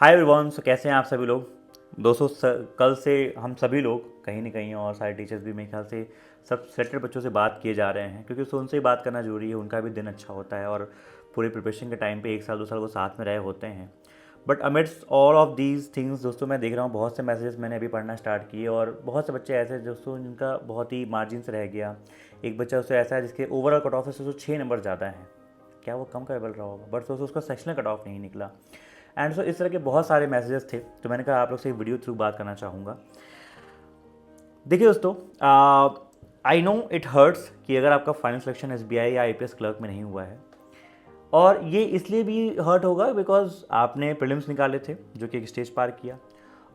Hi everyone. सो कैसे हैं आप सभी लोग दोस्तों। कल से हम सभी लोग कहीं ना कहीं और सारे टीचर्स भी मेरे ख्याल से सब सिलेक्टेड बच्चों से बात किए जा रहे हैं, क्योंकि उनसे ही बात करना जरूरी है। उनका भी दिन अच्छा होता है और पूरे प्रिपरेशन के टाइम पे 1 साल 2 साल वो साथ में रहे होते हैं। But amidst all of these things दोस्तों, मैं देख रहा हूँ बहुत से मैसेजेस मैंने अभी पढ़ना स्टार्ट किए और बहुत से बच्चे ऐसे दोस्तों जिनका बहुत ही मार्जिन से रह गया। एक बच्चा उससे ऐसा है जिसके ओवरऑल कट ऑफ से 6 नंबर ज़्यादा हैं। क्या वो कम कैपेबल रहा होगा, बट दोस्तों उसका सेक्शनल कट ऑफ नहीं निकला। एंड सो इस तरह के बहुत सारे मैसेजेस थे, तो मैंने कहा आप लोग से एक वीडियो थ्रू बात करना चाहूँगा। देखिए दोस्तों, आई नो इट हर्ट्स कि अगर आपका फाइनल सिलेक्शन SBI या IPS क्लर्क में नहीं हुआ है, और ये इसलिए भी हर्ट होगा बिकॉज आपने प्रीलिम्स निकाले थे जो कि एक स्टेज पार किया,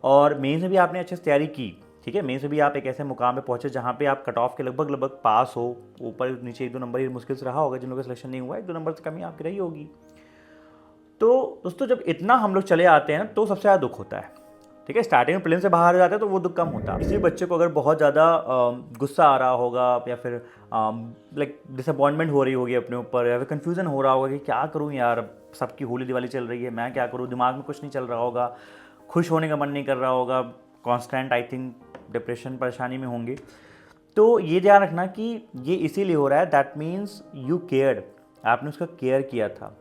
और मेंस में भी आपने अच्छे से तैयारी की। ठीक है, मेंस में भी आप एक ऐसे मुकाम पे पहुंचे जहाँ पे आप कट ऑफ के लगभग लगभग पास हो। ऊपर नीचे 1-2 नंबर ही मुश्किल से रहा होगा, जिन लोगों का सिलेक्शन नहीं हुआ 1-2 नंबर से कमी आपकी रही होगी। तो दोस्तों जब इतना हम लोग चले आते हैं तो सबसे ज़्यादा दुख होता है। ठीक है, स्टार्टिंग में प्लेन से बाहर हो जाते हैं तो वो दुख कम होता है। किसी बच्चे को अगर बहुत ज़्यादा गुस्सा आ रहा होगा या फिर लाइक डिसअपॉइंटमेंट हो रही होगी अपने ऊपर, या फिर कन्फ्यूज़न हो रहा होगा कि क्या करूँ यार, सबकी होली दिवाली चल रही है, मैं क्या करूँ, दिमाग में कुछ नहीं चल रहा होगा, खुश होने का मन नहीं कर रहा होगा, कॉन्स्टेंट आई थिंक डिप्रेशन परेशानी में होंगे। तो ये ध्यान रखना कि ये इसीलिए हो रहा है, दैट मीन्स यू केयर्ड, आपने उसका केयर किया था,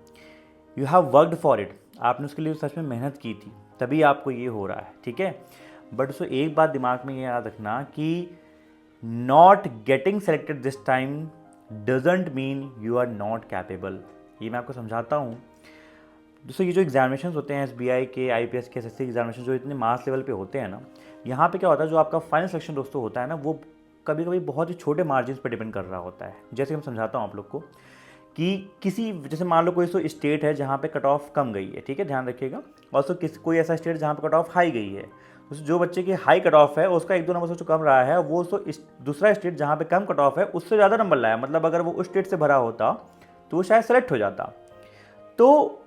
you have worked for it, आपने उसके लिए सच में मेहनत की थी, तभी आपको ये हो रहा है। ठीक है, बट उसको एक बात दिमाग में ये याद रखना कि not getting selected this time doesn't mean you are not capable. ये मैं आपको समझाता हूँ दोस्तों। ये जो एग्जामिनेशन होते हैं SBI के, IPS के, SSC एग्जामिनेशन जो इतने मास लेवल पे होते हैं ना, यहाँ पे क्या होता है, जो आपका फाइनल सिलेक्शन दोस्तों होता है ना, वो कभी कभी बहुत ही छोटे मार्जिन पे डिपेंड कर रहा होता है। जैसे हम समझाता हूँ आप लोग को कि किसी, जैसे मान लो कोई सो स्टेट है जहाँ पे कट ऑफ कम गई है, ठीक है, ध्यान रखिएगा, और सो कोई ऐसा स्टेट जहाँ पे कट ऑफ हाई गई है, उस जो बच्चे की हाई कट ऑफ है उसका 1-2 नंबर से कम रहा है, वो सो दूसरा स्टेट जहाँ पे कम कट ऑफ है उससे ज़्यादा नंबर लाया, मतलब अगर वो उस स्टेट से भरा होता तो वो शायद सेलेक्ट हो जाता। तो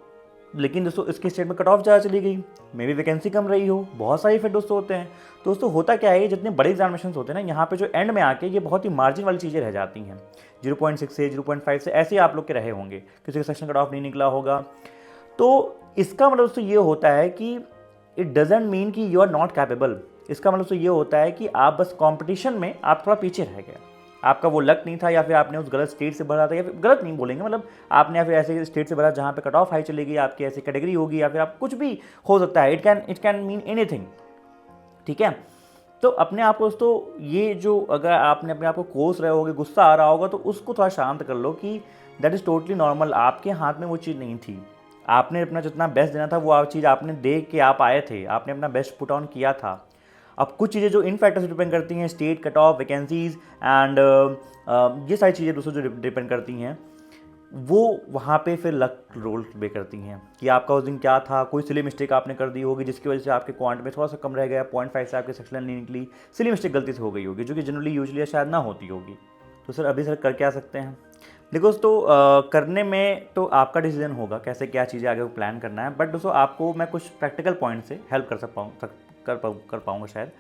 लेकिन दोस्तों इसके स्टेट में कट ऑफ ज़्यादा चली गई, मे भी वैकेंसी कम रही हो, बहुत सारे इफेक्ट दोस्तों होते हैं। तो दोस्तों होता क्या है, जितने बड़े एग्जामिनेशन होते हैं ना, यहाँ पे जो एंड में आके ये बहुत ही मार्जिन वाली चीज़ें रह जाती हैं। 0.6 से 0.5 से ऐसे आप लोग के रहे होंगे, किसी का सेक्शन कट ऑफ नहीं निकला होगा। तो इसका मतलब दोस्तों ये होता है कि इट डजेंट मीन कि यू आर नॉट कैपेबल। इसका मतलब दोस्तों ये होता है कि आप बस कॉम्पिटिशन में आप थोड़ा पीछे रह गए, आपका वो लक नहीं था, या फिर आपने उस गलत स्टेट से भरा था, या फिर गलत नहीं बोलेंगे, मतलब आपने या फिर ऐसे स्टेट से भरा जहाँ पे कट ऑफ हाई चली गई, आपकी ऐसी कैटेगरी होगी, या फिर आप कुछ भी हो सकता है, इट कैन मीन एनीथिंग। ठीक है, तो अपने आप को दोस्तों ये जो, अगर आपने अपने आप को कोस रहे होगे, गुस्सा आ रहा होगा, तो उसको थोड़ा शांत कर लो कि दैट इज़ टोटली नॉर्मल। आपके हाथ में वो चीज़ नहीं थी, आपने अपना जितना बेस्ट देना था वो चीज़ आपने दे के आप आए थे, आपने अपना बेस्ट पुट ऑन किया था। अब कुछ चीज़ें जो इन फैक्टर्स डिपेंड करती हैं, state cut off, vacancies and ये सारी चीज़ें दोस्तों जो डिपेंड करती हैं, वो वहाँ पे फिर लक रोल प्ले करती हैं कि आपका उस दिन क्या था, कोई सिली मिस्टेक आपने कर दी होगी जिसकी वजह से आपके क्वांट में थोड़ा सा कम रह गया, 0.5 से आपके सेक्शन नहीं निकली, सिली मिस्टेक गलती से हो गई होगी, जो कि जनरली यूजली शायद ना होती होगी। तो सर अभी सर कर क्या सकते हैं? देखो दोस्तों, करने में तो आपका डिसीजन होगा कैसे क्या चीज़ें आगे प्लान करना है, बट दोस्तों आपको मैं कुछ प्रैक्टिकल पॉइंट से हेल्प कर पाऊँगा शायद।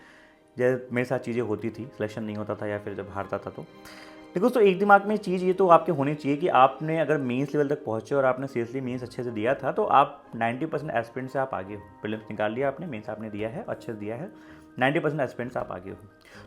जैसे मेरे साथ चीज़ें होती थी, सिलेक्शन नहीं होता था या फिर जब हारता था। तो देखो दोस्तों, एक दिमाग में चीज़ ये तो आपके होनी चाहिए कि आपने अगर मेंस लेवल तक पहुँचे और आपने सीरियसली मेंस अच्छे से दिया था, तो आप 90% एस्पिरेंट से आप आगे हो। प्रीलिम्स निकाल लिया आपने, मेंस आपने दिया है, अच्छे से दिया है, 90% एस्पिरेंट से आप आगे हो।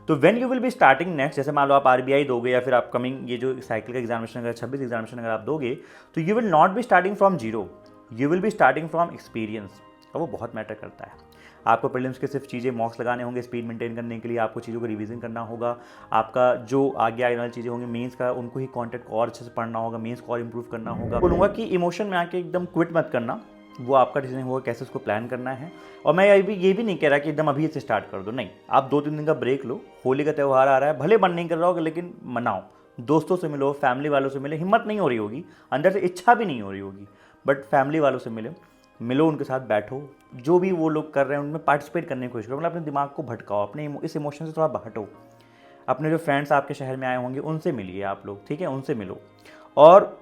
तो when you will be starting next, जैसे मान लो आप RBI दोगे या फिर अपकमिंग ये जो साइकिल का एग्जामिनेशन अगर 26 एग्जामिनेशन अगर आप दोगे, तो you will not be starting from zero, you will be starting from experience. और वो बहुत मैटर करता है। आपको प्रीलिम्स के सिर्फ चीज़ें मॉक्स लगाने होंगे, स्पीड मेंटेन करने के लिए आपको चीज़ों को रिवीजन करना होगा। आपका जो आगे आने वाली चीज़ें होंगी मेंस का, उनको ही कंटेंट को और अच्छे से पढ़ना होगा, मेंस को और इंप्रूव करना होगा। बोलूँगा कि इमोशन में आके एकदम क्विट मत करना, वो आपका डिसीजन होगा कैसे उसको प्लान करना है। और मैं ये भी नहीं कह रहा कि एकदम अभी से स्टार्ट कर दो, नहीं, आप 2-3 दिन का ब्रेक लो। होली का त्यौहार आ रहा है, भले मन नहीं कर रहा होगा लेकिन मनाओ, दोस्तों से मिलो, फैमिली वालों से मिले, हिम्मत नहीं हो रही होगी, अंदर से इच्छा भी नहीं हो रही होगी, बट फैमिली वालों से मिलो, उनके साथ बैठो, जो भी वो लोग कर रहे हैं उनमें पार्टिसिपेट करने की कोशिश करो, मतलब अपने दिमाग को भटकाओ, अपने इस इमोशन से थोड़ा हटो। अपने जो फ्रेंड्स आपके शहर में आए होंगे उनसे मिलिए आप लोग, ठीक है, उनसे मिलो। और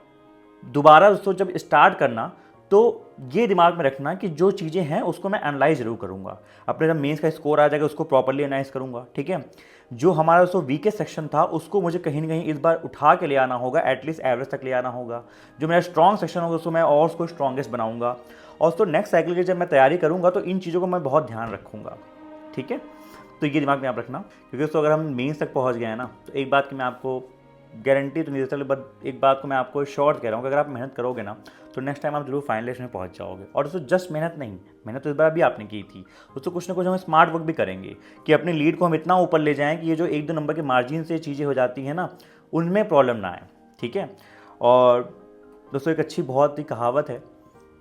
दोबारा दोस्तों जब स्टार्ट करना, तो ये दिमाग में रखना कि जो चीज़ें हैं उसको मैं एनालाइज जरूर करूँगा। अपने जब मेंस का स्कोर आ जाएगा उसको प्रॉपर्ली एनालाइज करूँगा, ठीक है। जो हमारा दोस्तों वीकेस्ट सेक्शन था उसको मुझे कहीं ना कहीं इस बार उठा के ले आना होगा, एटलीस्ट एवरेज तक ले आना होगा। जो मेरा स्ट्रॉन्ग सेक्शन होगा उसको मैं और उसको स्ट्रॉन्गेस्ट बनाऊँगा। और तो नेक्स्ट साइकिल की जब मैं तैयारी करूँगा तो इन चीज़ों को मैं बहुत ध्यान रखूँगा, ठीक है। तो ये दिमाग में आप रखना, क्योंकि दोस्तों अगर हम मेंस तक पहुँच गए हैं ना, तो एक बात की मैं आपको गारंटी तो नहीं दे सकता, बट एक बात को मैं आपको श्योर कह रहा हूँ कि अगर आप मेहनत करोगे ना तो नेक्स्ट टाइम आप जरूर फाइनल लिस्ट में पहुँच जाओगे। और दोस्तों जस्ट मेहनत नहीं, मेहनत तो इस बार भी आपने की थी, दोस्तों कुछ ना कुछ हम स्मार्ट वर्क भी करेंगे कि अपनी लीड को हम इतना ऊपर ले जाएँ कि ये जो 1-2 नंबर के मार्जिन से चीज़ें हो जाती हैं ना, उनमें प्रॉब्लम ना आए, ठीक है। और दोस्तों एक अच्छी बहुत ही कहावत है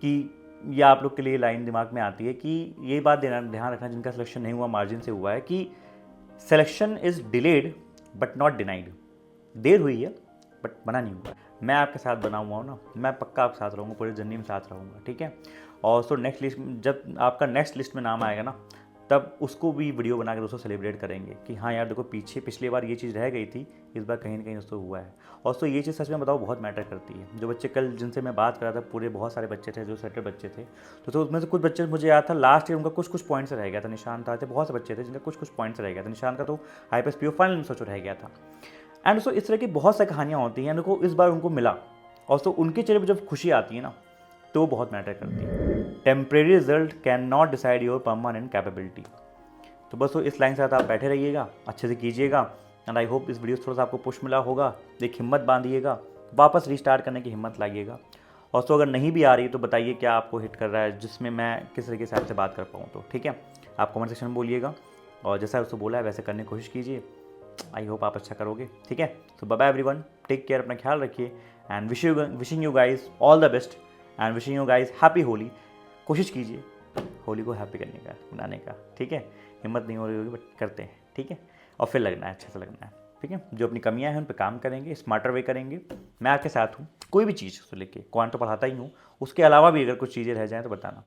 कि ये आप लोग के लिए लाइन दिमाग में आती है कि ये बात ध्यान रखना जिनका सिलेक्शन नहीं हुआ मार्जिन से हुआ है, कि selection is delayed but not denied. देर हुई है बट मना नहीं हुआ। मैं आपके साथ बना हुआ हूँ ना, मैं पक्का आपके साथ रहूँगा, पूरी जर्नी में साथ रहूँगा, ठीक है। और सो नेक्स्ट लिस्ट, जब आपका नेक्स्ट लिस्ट में नाम आएगा ना, तब उसको भी वीडियो बना के दोस्तों सेलिब्रेट करेंगे कि हाँ यार देखो पीछे पिछली बार ये चीज़ रह गई थी, इस बार कहीं ना कहीं दोस्तों हुआ है। और तो ये चीज़ सच में बताओ बहुत मैटर करती है। जो बच्चे कल जिनसे मैं बात कर रहा था, पूरे बहुत सारे बच्चे थे जो सेटर बच्चे थे, तो उसमें से कुछ बच्चे मुझे याद था लास्ट ईयर उनका कुछ कुछ पॉइंट्स रह गया था। निशान था, बहुत से बच्चे थे जिनका कुछ कुछ पॉइंट्स रह गया था। निशान का तो IPSPO फाइनल में सोचो रह गया था। एंड दोस्तों इस तरह की बहुत सारी कहानियाँ होती हैं, देखो इस बार उनको मिला, और तो उनके चेहरे पर जब खुशी आती है ना, तो वो बहुत मैटर करती है। Temporary result can not decide your permanent capability. तो बस वो इस लाइन के साथ आप बैठे रहिएगा, अच्छे से कीजिएगा। एंड आई होप इस वीडियो से थोड़ा सा आपको पुश मिला होगा। एक हिम्मत बांधिएगा, वापस रिस्टार्ट करने की हिम्मत लाइएगा। और तो अगर नहीं भी आ रही तो बताइए क्या आपको हिट कर रहा है, जिसमें मैं किस तरीके से आपसे बात कर पाऊँ, तो ठीक है। आप कमेंट सेक्शन में बोलिएगा, और जैसा उसको बोला है वैसे करने की कोशिश कीजिए। आई होप आप अच्छा करोगे, ठीक है। तो bye bye everyone, take care, अपना ख्याल रखिए, and wishing you guys all the best, and wishing you guys happy Holi. कोशिश कीजिए होली को हैप्पी करने का, मनाने का, ठीक है। हिम्मत नहीं हो रही होगी बट करते हैं, ठीक है। और फिर लगना है, अच्छे से लगना है, ठीक है। जो अपनी कमियां हैं उन पर काम करेंगे, स्मार्टर वे करेंगे। मैं आपके साथ हूँ, कोई भी चीज़ को लेके, क्वांट तो पढ़ाता ही हूँ, उसके अलावा भी अगर कुछ चीज़ें रह जाएँ तो बताना।